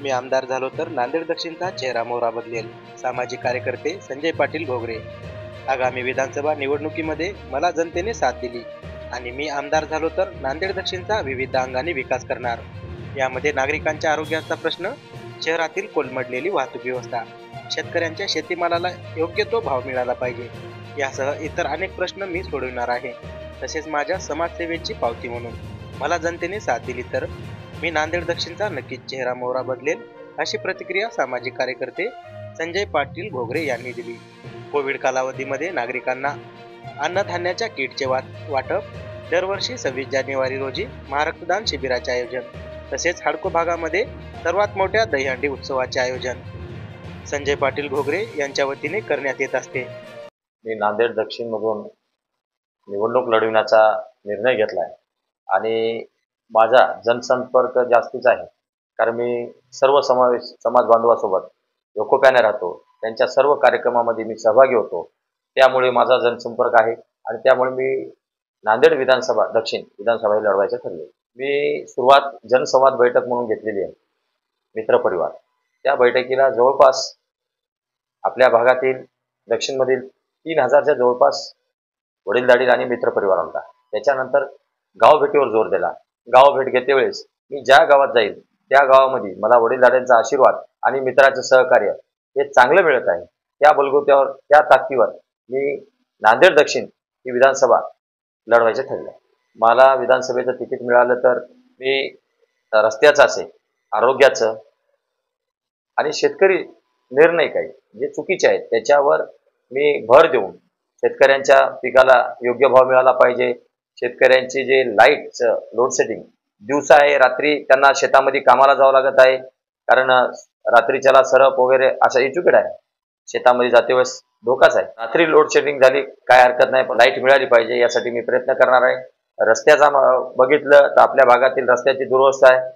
मी आमदार झालो तर नांदेड दक्षिणचा चेहरा मोहरा बदलेल. सामाजिक कार्यकर्ते संजय पाटील घोगरे. आगामी विधानसभा निवडणुकीमध्ये मला जनतेने साथ दिली आणि मी आमदार झालो तर नांदेड दक्षिणचा विविध अंगाने विकास करणार. यामध्ये नागरिकांच्या आरोग्याचा प्रश्न, शहरातील कोलमडलेली वाहतूक व्यवस्था, शेतकऱ्यांच्या शेतीमालाला योग्य तो भाव मिळाला पाहिजे, यासह इतर अनेक प्रश्न मी सोडविणार आहे. तसेच माझ्या समाजसेवेची पावती म्हणून मला जनतेने साथ दिली तर मी नांदेड दक्षिणचा नक्कीच चेहरा मोहरा बदलेल, अशी प्रतिक्रिया सामाजिक कार्यकर्ते संजय पाटील घोगरे यांनी दिली. कोविड कालावधीमध्ये नागरिकांना अन्नधान्याच्या किटचे वाटप, दरवर्षी 26 जानेवारी रोजी महारक्तदान शिबिराचे आयोजन, तसेच हाडको भागामध्ये सर्वात मोठ्या दहीहंडी उत्सवाचे आयोजन संजय पाटील घोगरे यांच्या वतीने करण्यात येत असते. मी नांदेड दक्षिण मधून निवडणूक लढविण्याचा निर्णय घेतलाय आणि माझा जनसंपर्क जास्तीच आहे, कारण मी सर्व समाज बांधवासोबत एकोप्याने राहतो. त्यांच्या सर्व कार्यक्रमामध्ये मी सहभागी होतो. त्यामुळे माझा जनसंपर्क आहे आणि त्यामुळे मी नांदेड विधानसभा दक्षिण विधानसभा लढवायचं ठरले. मी सुरुवात जनसंवाद बैठक म्हणून घेतलेली आहे, मित्रपरिवार. त्या बैठकीला जवळपास आपल्या भागातील दक्षिणमधील 3000च्या जवळपास वडीलधारी आणि मित्रपरिवार आला. त्याच्यानंतर गाव भेटीवर जोर दिला. गाव भेट घेते वेळेस मी ज्या गावात जाईल त्या गावामध्ये मला वडीलधाऱ्यांचा आशीर्वाद आणि मित्राचे सहकार्य हे चांगलं मिळत आहे. त्या बलगोत्यावर, त्या ताकदीवर मी नांदेड दक्षिण ही विधानसभा लढवायचं ठरलं. मला विधानसभेचं तिकीट मिळालं तर मी रस्त्याचं असेल, आरोग्याचं आणि शेतकरी निर्णय काही जे चुकीचे आहेत त्याच्यावर मी भर देऊन शेतकऱ्यांच्या पिकाला योग्य भाव मिळाला पाहिजे. शेतकऱ्यांची जे लाईटचं लोड सेटिंग दिवसा आहे, रात्री त्यांना शेतामध्ये कामाला जावं लागत आहे, कारण रात्रीच्याला सरप वगैरे अशा एज्युकेट आहे. शेतामध्ये जाते वेळेस धोकाच आहे. रात्री लोड शेडिंग झाली काय हरकत नाही, पण लाईट मिळाली पाहिजे यासाठी मी प्रयत्न करणार आहे. रस्त्याचा बघितलं तर आपल्या भागातील रस्त्याची दुरवस्था आहे,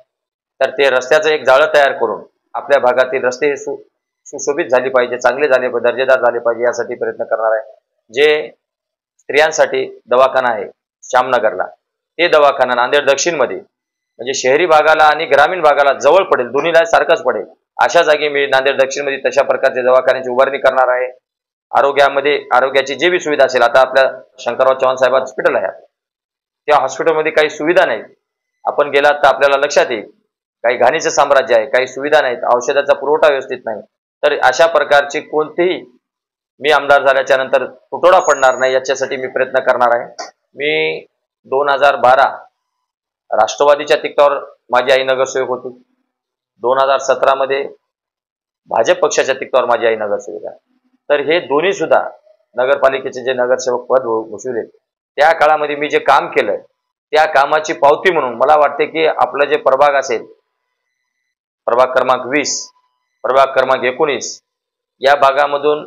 तर ते रस्त्याचं एक जाळं तयार करून आपल्या भागातील रस्ते सुशोभित झाले पाहिजे, चांगले झाले, दर्जेदार झाले पाहिजे यासाठी प्रयत्न करणार आहे. जे स्त्रियांसाठी दवाखाना आहे श्यामनगरला, ते दवाखाना नांदेड दक्षिणमध्ये म्हणजे शहरी भागाला आणि ग्रामीण भागाला जवळ पडेल, दोन्हीला सारखंच पडेल अशा जागी मी नांदेड दक्षिणमध्ये तशा प्रकारचे दवाखान्याची उभारणी करणार आहे. आरोग्याची जे बी सुविधा असेल, आता आपल्या शंकरराव चव्हाण साहेब हॉस्पिटल आहे, त्या हॉस्पिटलमध्ये काही सुविधा नाहीत. आपण गेलात तर आपल्याला लक्षात येईल काही घाणीचं साम्राज्य आहे, काही सुविधा नाहीत, औषधाचा पुरवठा व्यवस्थित नाही. तर अशा प्रकारची कोणतेही मी आमदार झाल्याच्या नंतर तुटवडा पडणार नाही याच्यासाठी मी प्रयत्न करणार आहे. मी 2012 राष्ट्रवादीच्या तिकिटावर माझी आई नगरसेवक होती. 2017 मध्ये भाजप पक्षाच्या तिकिटावर माझी आई नगरसेवक आहे. तर हे दोन्ही सुद्धा नगरपालिकेचे जे नगरसेवक पद भूषविले त्या काळामध्ये मी जे काम केलं त्या कामाची पावती म्हणून मला वाटते की आपलं जे प्रभाग असेल, प्रभाग क्रमांक 20, प्रभाग क्रमांक 19 या भागामधून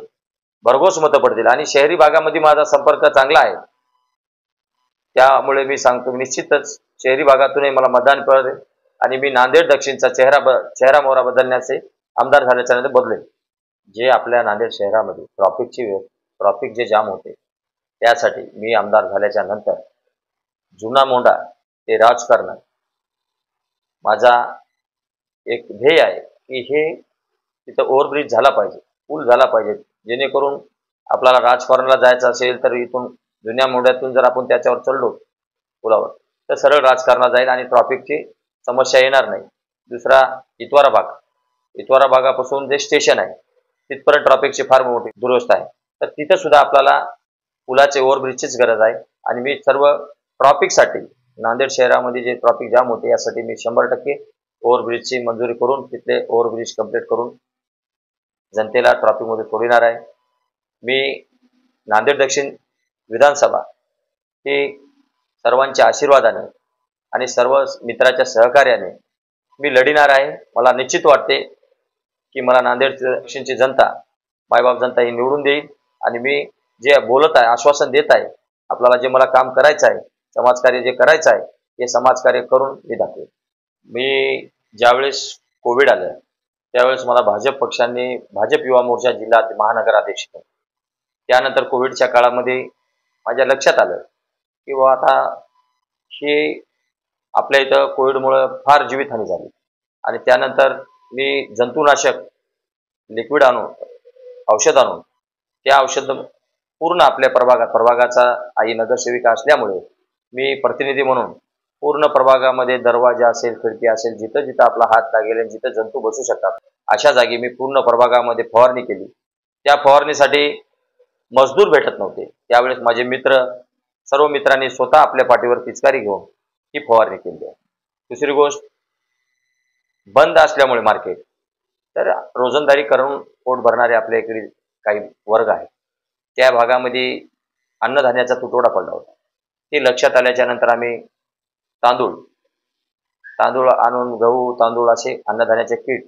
भरघोस मतं पडतील आणि शहरी भागामध्ये माझा संपर्क चांगला आहे. त्यामुळे मी सांगतो निश्चितच शहरी भागातूनही मला मतदान पडेल आणि मी नांदेड दक्षिणचा चेहरा मोहरा बदलण्याचे आमदार झाल्याच्या नंतर बदलेल. जे आपल्या नांदेड शहरामध्ये ट्रॉफिक जे जाम होते त्यासाठी मी आमदार झाल्याच्या नंतर जुना मोंढा ते राजकारण माझा एक ध्येय आहे की हे तिथं ओव्हरब्रिज झाला पाहिजे, पूल झाला पाहिजे, जेणेकरून आपल्याला राजकारणाला जायचं असेल तर इथून जुन्या मोंढ्यातून जर आपण त्याच्यावर चढलो पुलावर तर सरळ राजकारणाला जाईल आणि ट्रॉफिकची समस्या येणार नाही. दुसरा इतवारा भागापासून जे स्टेशन आहे तिथपर्यंत ट्रॉफिकची फार मोठी दुरवस्था आहे, तर तिथं सुद्धा आपल्याला पुलाचे ओव्हरब्रिजचीच गरज आहे. आणि मी सर्व ट्रॉफिकसाठी नांदेड शहरामध्ये जे ट्रॉफिक जाम होते यासाठी मी 100% ओव्हरब्रिजची मंजुरी करून तिथले ओव्हरब्रिज कंप्लीट करून जनतेला ट्रॉफिकमध्ये सोडणार आहे. मी नांदेड दक्षिण विधानसभा ही सर्वांच्या आशीर्वादाने आणि सर्व मित्राच्या सहकार्याने मी लढणार आहे. मला निश्चित वाटते की मला नांदेड दक्षिणची जनता, मायबाप जनता ही निवडून देईल आणि मी जे बोलत आहे, आश्वासन देत आहे, आपल्याला जे मला काम करायचं आहे, समाजकार्य जे करायचं आहे हे समाजकार्य करून मी दाखवेल. मी ज्यावेळेस कोविड आलं त्यावेळेस मला भाजप पक्षांनी भाजप युवा मोर्चा जिल्हा महानगर अध्यक्ष, त्यानंतर कोविडच्या काळामध्ये माझ्या लक्षात आलं की बाबा आता हे आपल्या इथं कोविडमुळे फार जीवितहानी झाली आणि त्यानंतर मी जंतुनाशक लिक्विड आणून औषध आणून त्या औषध पूर्ण आपल्या प्रभागाचा आई नगरसेविका असल्यामुळे मी प्रतिनिधी म्हणून पूर्ण प्रभागामध्ये दरवाजा असेल, खिडकी असेल, जिथं जिथं आपला हात लागेल आणि जिथं जंतू बसू शकतात अशा जागी मी पूर्ण प्रभागामध्ये फवारणी केली. त्या फवारणीसाठी मजदूर भेटत नव्हते. त्यावेळेस माझे मित्र, सर्व मित्रांनी स्वतः आपल्या पाठीवर पिचकारी घेऊन ही फवारणी केली आहे. दुसरी गोष्ट, बंद असल्यामुळे मार्केट, तर रोजंदारी करून पोट भरणारे आपल्या इकडे काही वर्ग आहेत. त्या भागामध्ये अन्नधान्याचा तुटवडा पडला होता. ते लक्षात आल्याच्या नंतर आम्ही तांदूळ आणून गहू, तांदूळ असे अन्नधान्याचे किट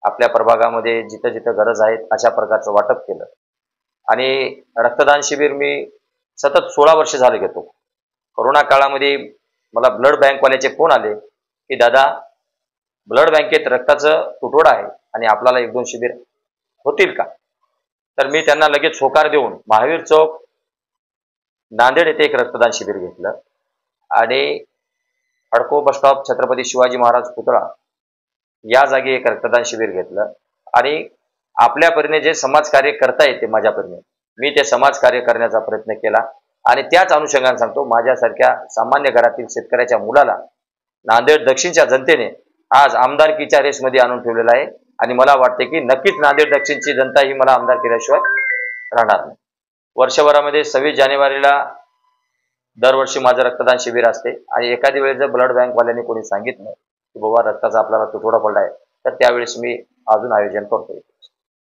आपल्या प्रभागामध्ये जिथं जिथं गरज आहे अशा प्रकारचं वाटप केलं. आणि रक्तदान शिबिर मी सतत 16 वर्ष झाले घेतो. कोरोना काळामध्ये मला ब्लड बँकवाल्याचे फोन आले की दादा, ब्लड बँकेत रक्ताचं तुटवडा आहे आणि आपल्याला 1-2 शिबिर होतील का? तर मी त्यांना लगेच होकार देऊन महावीर चौक, नांदेड येथे एक रक्तदान शिबिर घेतलं आणि हडको बस स्टॉप, छत्रपती शिवाजी महाराज पुतळा या जागी एक रक्तदान शिबिर घेतलं. आणि आपल्या परीने जे समाजकार्य करता येते माझ्या परीने मी ते समाजकार्य करण्याचा प्रयत्न केला. आणि त्याच अनुषंगाने सांगतो, माझ्यासारख्या सामान्य घरातील शेतकऱ्याच्या मुलाला नांदेड दक्षिणच्या जनतेने आज आमदारकीच्या रेसमध्ये आणून ठेवलेला आहे. आणि मला वाटते की नक्कीच नांदेड दक्षिणची जनता ही मला आमदार केल्याशिवाय राहणार नाही. वर्षभरामध्ये 26 जानेवारीला दरवर्षी माझं रक्तदान शिबिर असते. आणि एखादी वेळेस जर ब्लड बँकवाल्यांनी कोणी सांगितलं की बाबा रक्ताचा आपल्याला तुटवडा पडला आहे, तर त्यावेळेस मी अजून आयोजन करतो.